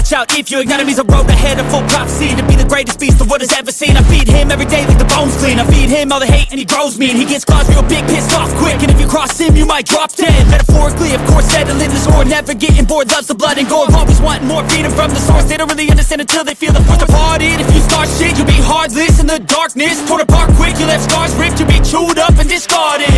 watch out if your enemy's a road ahead of full prophecy to be the greatest beast the world has ever seen. I feed him every day like the bones clean. I feed him all the hate and he grows me, and he gets claws real big, pissed off quick. And if you cross him, you might drop dead. Metaphorically, of course, settling the score, never getting bored, loves the blood and gore. Always wanting more freedom from the source. They don't really understand until they feel the force departed. If you start shit, you'll be heartless in the darkness, torn apart quick. You left scars ripped, you'll be chewed up and discarded.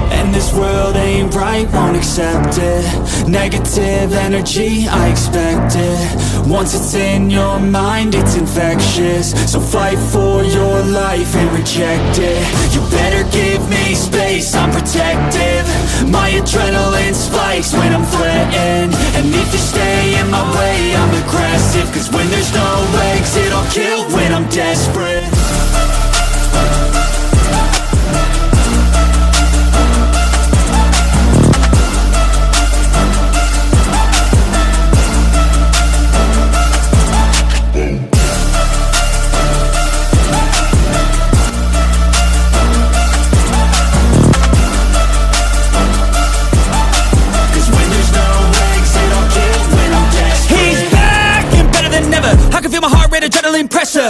And this world ain't right, won't accept it. Negative energy, I expect it. Once it's in your mind, it's infectious. So fight for your life and reject it. You better give me space, I'm protective. My adrenaline spikes when I'm threatened. And if you stay in my way, I'm aggressive. Cause when there's no exit, I'll kill when I'm desperate. Adrenaline pressure,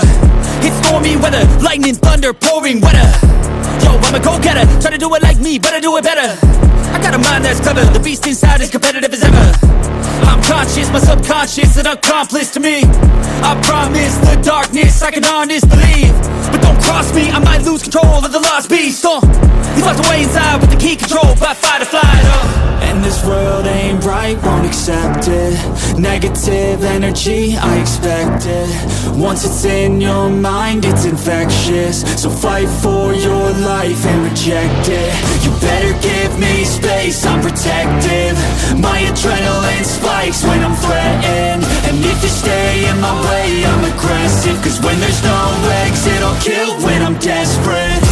it's stormy weather, lightning, thunder, pouring weather. Yo, I'm a go-getter, try to do it like me, but I do it better. I got a mind that's clever, the beast inside is competitive as ever. I'm conscious, my subconscious an accomplice to me. I promise the darkness I can honest believe. But don't cross me, I might lose control of the lost beast. He's locked away inside with the key controlled by fight or flight. And this world ain't right, won't accept it. Negative energy, I expect it. Once it's in your mind, it's infectious. So fight for your life and reject it. You better give me space, I'm protective. My adrenaline spikes when I'm threatened. And if you stay in my way, I'm aggressive. Cause when there's no exit, I'll kill when I'm desperate.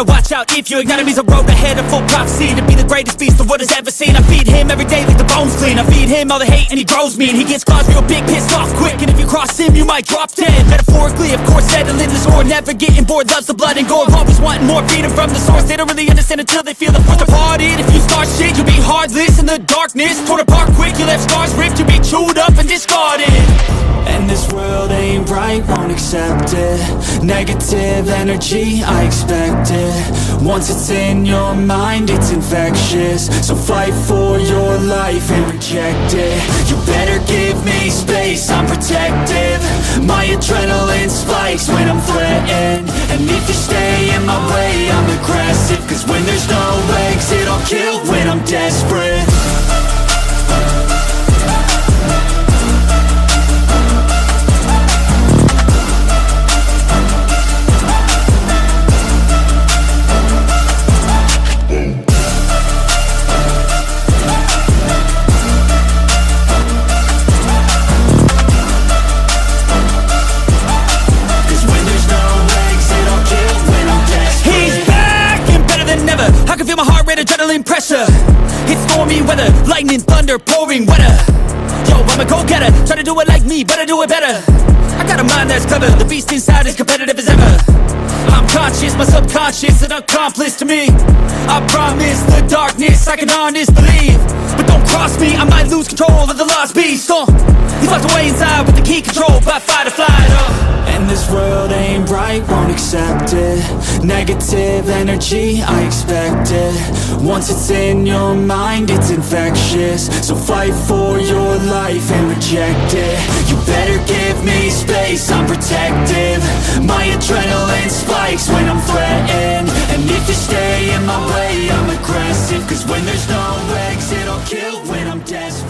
Watch out if your enemy's a road ahead of full prophecy to be the greatest beast the world has ever seen. I feed him every day like the bones clean. I feed him all the hate and he grows me, and he gets claws real big, pissed off quick. And if you cross him, you might drop dead. Metaphorically, of course, settling the score, never getting bored, loves the blood and gore. Always wanting more freedom from the source. They don't really understand until they feel the force departed. If you start shit, you'll be heartless in the darkness, torn apart quick. You left scars ripped, you'll be chewed up and discarded. And this world ain't right, won't accept it. Negative energy, I expect it. Once it's in your mind, it's infectious. So fight for your life and reject it. You better give me space, I'm protective. My adrenaline spikes when I'm threatened. And if you stay in my way, I'm aggressive. Cause when there's no exit, I'll kill when I'm desperate. Adrenaline pressure, it's stormy weather, lightning, thunder, pouring weather. Yo, I'm a go-getter, try to do it like me, but I do it better. I got a mind that's clever, the beast inside is competitive as ever. I'm conscious, my subconscious an accomplice to me. I promise the darkness I can honest believe. But don't cross me, I might lose control of the lost beast. He's locked away inside with the key controlled by fight or flight. And this world ain't right, won't accept it. Negative energy, I expect it. Once it's in your mind, it's infectious. So fight for your life and reject it. You better give me space, I'm protective. My adrenaline spikes when I'm threatened. And if you stay in my way, I'm aggressive. Cause when there's no exit, I'll kill when I'm desperate.